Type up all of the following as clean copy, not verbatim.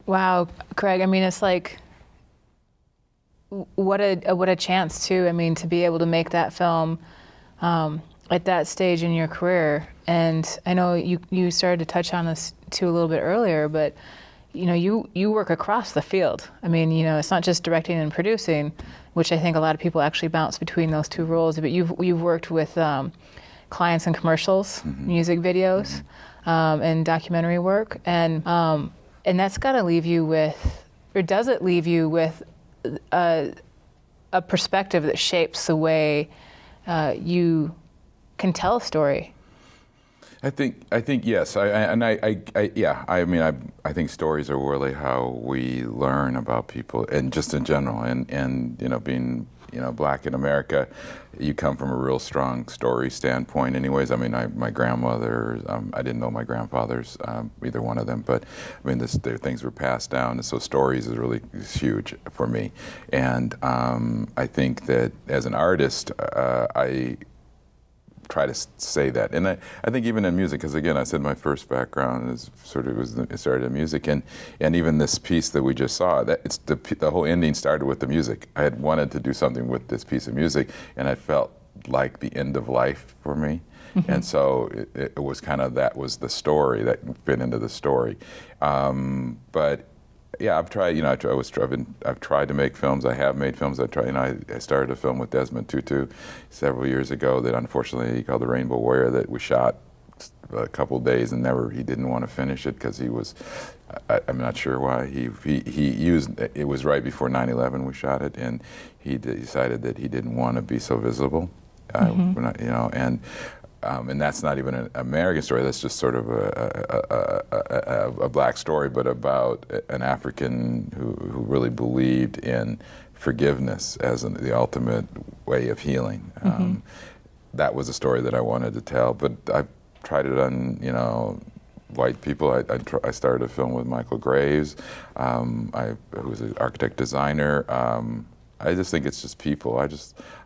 Wow, Craig, I mean, it's like, what a chance too. I mean, to be able to make that film at that stage in your career. And I know you started to touch on this too a little bit earlier, but you work across the field. I mean, it's not just directing and producing, which I think a lot of people actually bounce between those two roles, but you've worked with clients in commercials, music videos, and documentary work. And that's got to leave you with, or does it leave you with a perspective that shapes the way you can tell a story? I think yes. I think stories are really how we learn about people, and just in general. And being Black in America, you come from a real strong story standpoint. Anyways, I mean, my grandmother, I didn't know my grandfathers, either one of them, but I mean, their things were passed down, and so stories is huge for me. And I think that as an artist, I try to say that, and I think even in music, because again, I said my first background is it started in music, and even this piece that we just saw, that it's the whole ending started with the music. I had wanted to do something with this piece of music, and I felt like the end of life for me, and so it was kind of, that was the story that fit into the story, but. Yeah, I've tried. I've tried to make films. I have made films. I started a film with Desmond Tutu several years ago that unfortunately called The Rainbow Warrior, that we shot a couple days and he didn't want to finish it because he was. I'm not sure why. He used it was right before 9/11 we shot it, and he decided that he didn't want to be so visible. And that's not even an American story. That's just sort of a Black story, but about an African who really believed in forgiveness as the ultimate way of healing. That was a story that I wanted to tell, but I tried it on, white people. I started a film with Michael Graves, who's an architect designer. I just think it's just people. I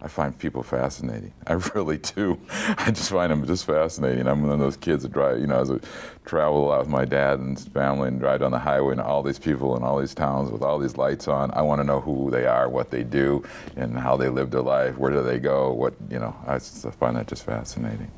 find people fascinating. I really do. I just find them just fascinating. I'm one of those kids that drive, as I travel a lot with my dad and his family and drive down the highway, and all these people in all these towns with all these lights on. I want to know who they are, what they do, and how they live their life. Where do they go? I find that just fascinating.